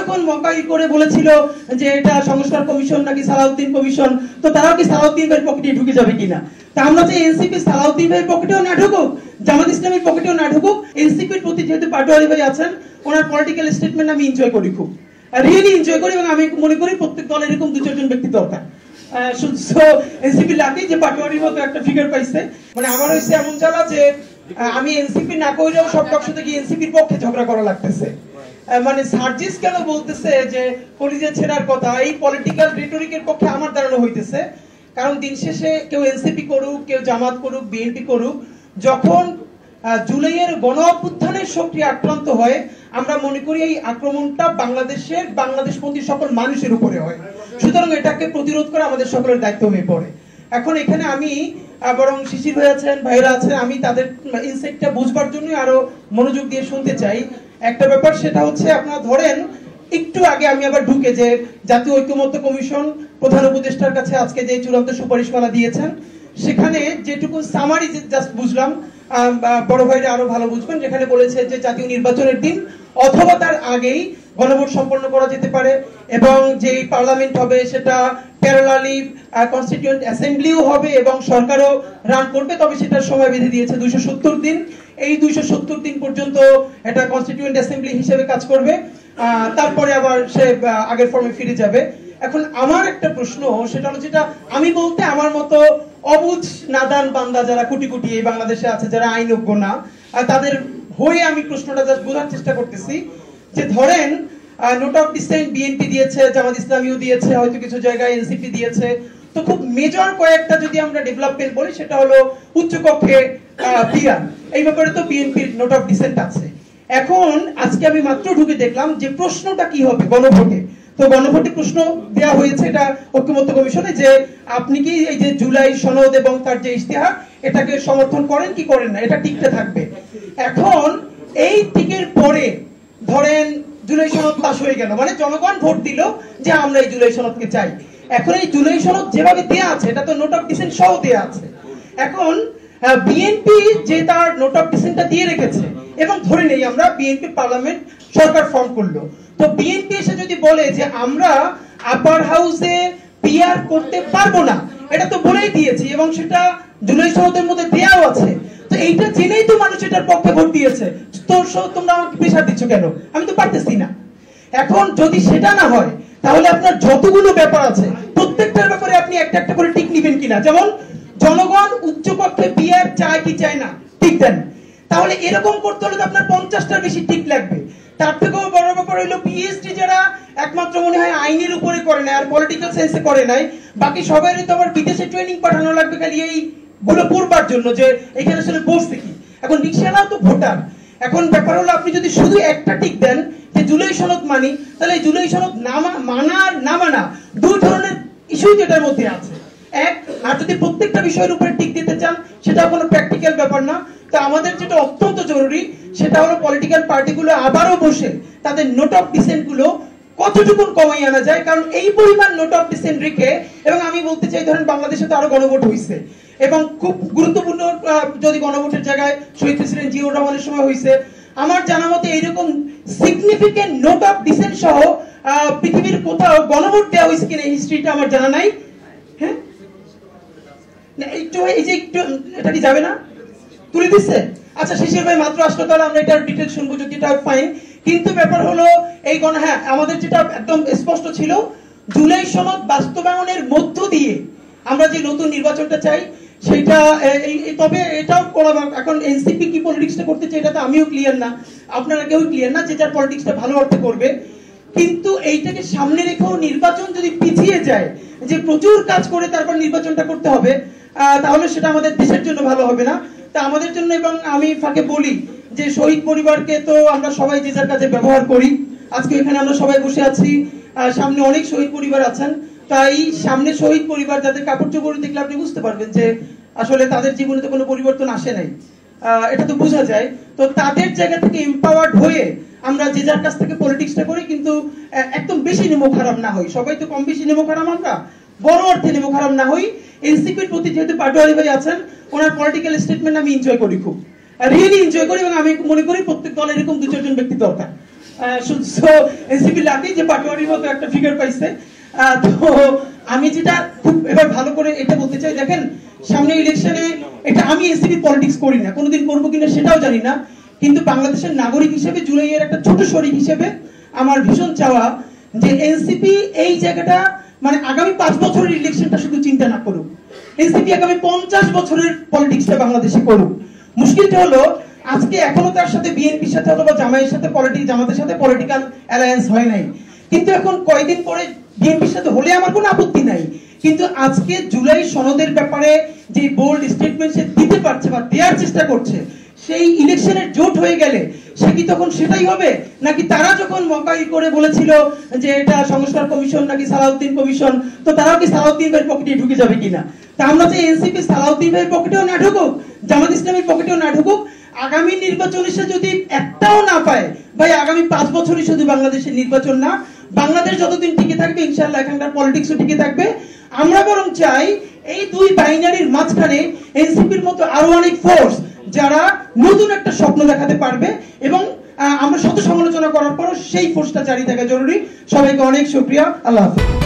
যখন মকাই করে বলেছিল যে এটা সংস্কার কমিশন নাকি সালাউদ্দিন কমিশন, তো তারাও কি সালাউদ্দিন ভাইয়ের পকেটে ঢুকে যাবে কিনা? তা আমরা চাই এনসিপি সালাউদ্দিন ভাইয়ের পকেটেও না ঢুকুক, জামাত ইসলামের পকেটেও না ঢুকুক। এনসিপির প্রতি যেহেতু পাটোয়ারি ভাই আছেন, ওনার পলিটিক্যাল স্টেটমেন্ট আমি এনজয় করি, খুব রিয়েলি এনজয় করি, এবং আমি মনে করি প্রত্যেক দলের এরকম 2-4 জন ব্যক্তি দরকার। এনসিপি লাকি যে পাটোয়ারির মতো একটা ফিগার পাইছে। মানে আমার হইছে এমন জ্বালা যে আমি এনসিপি না কইলেও সব টকশোতে গিয়ে এনসিপির পক্ষে ঝগড়া করা লাগতেছে। মানে সার্জিস কেন বলতেছে যে কলিজা ছেড়ার কথা, এই পলিটিক্যাল রিটরিকের পক্ষে আমার দাঁড়ানো হইতেছে। কারণ দিন শেষে কেউ এনসিপি করুক, কেউ জামাত করুক, বিএনপি করুক, যখন জুলাইয়ের গণ অভ্যুত্থানের শক্তি আক্রান্ত হয়, আমরা মনে করি এই আক্রমণটা বাংলাদেশপন্থী সকল মানুষের উপরে হয়। সুতরাং এটাকে প্রতিরোধ করা আমাদের সকলের দায়িত্ব হয়ে পড়ে। এখন এখানে আমি বরং শিশির ভাই আছেন, ভাইরা আছেন, আমি তাদের ইনসাইটটা বুঝবার জন্য আরো মনোযোগ দিয়ে শুনতে চাই। একটা ব্যাপার সেটা হচ্ছে, আপনারা ধরেন একটু আগে আমি আবার ঢুকে যে জাতীয় ঐক্যমত্য কমিশন প্রধান উপদেষ্টার কাছে আজকে যে চূড়ান্ত সুপারিশমালা দিয়েছেন, সেখানে যেটুকু সামারি জাস্ট বুঝলাম, বড় ভাইরা আরো ভালো বুঝবেন, যেখানে বলেছে যে জাতীয় নির্বাচনের দিন অথবা তার আগেই গণভোট সম্পন্ন করা যেতে পারে, এবং যে পার্লামেন্ট হবে সেটা প্যারালালি কনস্টিটিউয়েন্ট অ্যাসেম্বলিও হবে এবং সরকারও রান করবে, তবে সেটার সময় বেঁধে দিয়েছে 270 দিন। এই 270 দিন পর্যন্ত এটা কনস্টিটিউয়েন্ট অ্যাসেম্বলি হিসেবে কাজ করবে, তারপরে আবার সে আগের ফর্মে ফিরে যাবে। এখন আমার একটা প্রশ্ন, সেটা হলো, যেটা আমি বলতে আমার মতো অবুঝ নাদান বান্দা যারা কোটি কোটি এই বাংলাদেশে আছে, যারা আইনজ্ঞ না, তাদের হয়ে আমি প্রশ্নটা জাস্ট বোঝার চেষ্টা করতেছি যে ধরেন নোট অফ ডিসেন্ট বিএনপি দিয়েছে, জামাত ইসলামীও দিয়েছে, হয়তো কিছু জায়গায় এনসিপি দিয়েছে, তো খুব মেজর কয়েকটা যদি আমরা ডেভেলপমেন্ট বলি, সেটা হলো উচ্চকক্ষে বিয়ার, এই ব্যাপারে তো বিএনপির নোট অফ ডিসেন্ট আছে। এখন আজকে আমি মাত্র ঢুকে দেখলাম যে প্রশ্নটা কি হবে গণভোটে। তো গণভোটে প্রশ্ন দেওয়া হয়েছে এটা ঐক্যমত্য কমিশনে, যে আপনি কি এই যে জুলাই সনদ এবং তার যে ইশতেহার, এটাকে সমর্থন করেন কি করেন না, এটা টিকতে থাকবে। এখন এই টিকের পরে ধরেন জুলাই সনদ পাস হয়ে গেল, মানে জনগণ ভোট দিল যে আমরা এই জুলাই সনদকে চাই। এখন এই জুলাই সনদ যেভাবে দেয়া আছে, এটা তো নোট অফ ডিসেন্ট সহ দেয়া আছে। এখন বিএনপি যে তার নোট অফ ডিসেন্টটা দিয়ে রেখেছে, এবং ধরে নেই আমরা বিএনপি পার্লামেন্ট সরকার ফর্ম করলো, তো বিএনপি এসে যদি বলে যে আমরা আপার হাউসে পিআর করতে পারবো না, এটা তো বলেই দিয়েছি এবং সেটা জুলাই সনদের মধ্যে দেয়াও আছে, তো এইটা জেনেই তো মানুষ এটার পক্ষে ভোট দিয়েছে। তো তোমরা আমাকে প্রেসার দিচ্ছ কেন? আমি তো পারতেছি না। এখন যদি সেটা না হয়, তাহলে আপনার যতগুলো ব্যাপার আছে প্রত্যেকটার ব্যাপারে আপনি একটা একটা করে টিক নিবেন কিনা। যেমন জনগণ উচ্চকক্ষে পিআর চায় কি চায় না, টিক দেন। তাহলে এরকম করতে হলে তো আপনার 50টার বেশি টিক লাগবে। তার থেকেও বড় ব্যাপার হলো পিএইচডি যারা একমাত্র মনে হয় আইনের উপরে করে নাই আর পলিটিক্যাল সায়েন্সে করে নাই, বাকি সবারই তো আবার বিদেশে ট্রেনিং পাঠানো লাগবে খালি এই গুলো পড়বার জন্য যে এখানে আসলে বসছে কি। এখন রিকশালাও তো ভোটার। এখন ব্যাপার হলো, আপনি যদি শুধু একটা টিক দেন যে জুলাই সনদ মানি, তাহলে এই জুলাই সনদ মানা আর না মানা দুই ধরনের ইস্যু যেটার মধ্যে আছে। এক, আর যদি প্রত্যেকটা বিষয়ের উপরে টিক দিতে চান, সেটা কোনো প্র্যাকটিক্যাল ব্যাপার না। তো আমাদের যেটা অত্যন্ত জরুরি, সেটা হলো পলিটিক্যাল পার্টিগুলো আবারও বসে তাদের নোট অফ ডিসেন্ট গুলো কতটুকু কমাই আনা যায়। কারণ এই পরিমাণ নোট অফ ডিসেন্ট রেখে, এবং আমি বলতে চাই ধরেন বাংলাদেশে তো আরো গণভোট হয়েছে, এবং খুব গুরুত্বপূর্ণ যদি গণভোটের জায়গায় শহীদ প্রেসিডেন্ট জিয়াউর রহমানের সময় হয়েছে, আমার জানা মতে এইরকম সিগনিফিকেন্ট নোট অফ ডিসেন্ট সহ পৃথিবীর কোথাও গণভোট দেওয়া হয়েছে কিনা হিস্ট্রিটা আমার জানা নাই। হ্যাঁ, একটু এই যে একটু এটা কি যাবে না, তুলে দিচ্ছে। আচ্ছা, শিশির ভাই মাত্র আসলো, তাহলে আমরা এটার ডিটেইলস শুনবো, যদি এটা ফাইন। কিন্তু ব্যাপার হলো এই হ্যাঁ, আমাদের যেটা একদম স্পষ্ট ছিল, জুলাই সনদ বাস্তবায়নের মধ্য দিয়ে আমরা যে নতুন নির্বাচনটা চাই সেটা, তবে এটাও করা। এখন এনসিপি কি পলিটিক্সটা করতে চাই এটা তো আমিও ক্লিয়ার না, আপনারা কেউ ক্লিয়ার না, যে যার পলিটিক্সটা ভালো অর্থে করবে। কিন্তু এইটাকে সামনে রেখেও নির্বাচন যদি পিছিয়ে যায়, যে প্রচুর কাজ করে তারপর নির্বাচনটা করতে হবে, তাহলে সেটা আমাদের দেশের জন্য ভালো হবে না। তা আমাদের জন্য, এবং আমি ফাঁকে বলি যে শহীদ পরিবারকে তো আমরা সবাই যে যার কাজে ব্যবহার করি। আজকে এখানে আমরা সবাই বসে আছি, সামনে অনেক শহীদ পরিবার আছেন, তাই সামনে শহীদ পরিবার যাদের কাপড় চোপড় দেখলে আপনি বুঝতে পারবেন যে আসলে তাদের জীবনে তো কোনো পরিবর্তন আসে নাই, এটা তো বোঝা যায়। তো তাদের জায়গা থেকে এম্পাওয়ার্ড হয়ে আমরা যে যার কাছ থেকে পলিটিক্সটা করি, কিন্তু একদম বেশি নেমো খারাপ না হই। সবাই তো কম বেশি নেমো খারাপ, আমরা বড় অর্থে নেমো খারাপ না হই। এনসিপির প্রতি যেহেতু পাটোয়ারি ভাই আছেন, ওনার পলিটিক্যাল স্টেটমেন্ট আমি এনজয় করি, খুব রিয়েলি এনজয় করি, এবং আমি মনে করি প্রত্যেক দলের এরকম 2-4 জন ব্যক্তি দরকার। এনসিপি লাকি যে পাটোয়ারির মতো একটা ফিগার পাইছে। তো আমি যেটা খুব এবার ভালো করে এটা বলতে চাই, দেখেন সামনে ইলেকশনে এটা আমি এনসিপি পলিটিক্স করি না, কোনোদিন করবো কিনা সেটাও জানি না, কিন্তু বাংলাদেশের নাগরিক হিসেবে জুলাইয়ের একটা ছোট শরিক হিসেবে আমার ভীষণ চাওয়া যে এনসিপি এই জায়গাটা মানে আগামী 5 বছরের ইলেকশনটা শুধু চিন্তা না করুক, এনসিপি আগামী 50 বছরের পলিটিক্সটা বাংলাদেশে করুক। মুশকিলটা হলো আজকে এখনো তার সাথে বিএনপির সাথে অথবা জামাতের সাথে পলিটিক্যাল অ্যালায়েন্স হয় নাই, কিন্তু এখন কয়েকদিন পরে বিএনপির সাথে হলে আমার কোনো আপত্তি নাই, কিন্তু আজকে জুলাই সনদের ব্যাপারে যে বোল্ড স্টেটমেন্ট সে দিতে পারছে বা দেওয়ার চেষ্টা করছে, সেই ইলেকশনের জোট হয়ে গেলে সে কি তখন সেটাই হবে, নাকি তারা যখন মকাই করে বলেছিল যে এটা সংস্কার কমিশন নাকি সালাউদ্দিন কমিশন, তো তারাও কি সালাউদ্দিন ভাইয়ের পকেটে ঢুকে যাবে কিনা? তা আমরা চাই এনসিপি সালাউদ্দিন ভাইয়ের পকেটেও না ঢুকুক, জামাত ইসলামের পকেটেও না ঢুকুক। আগামী নির্বাচনে সে যদি একটাও না পায়, ভাই আগামী 5 বছরই শুধু বাংলাদেশের নির্বাচন না, বাংলাদেশ যতদিন টিকে থাকবে ইনশাআল্লাহ এখানকার পলিটিক্সও টিকে থাকবে। আমরা বরং চাই এই দুই বাইনারির মাঝখানে এনসিপির মতো আরো অনেক ফোর্স যারা নতুন একটা স্বপ্ন দেখাতে পারবে, এবং আমরা শত সমালোচনা করার পরও সেই ফোর্সটা জারি থাকা জরুরি। সবাইকে অনেক শুকরিয়া, আল্লাহ হাফেজ।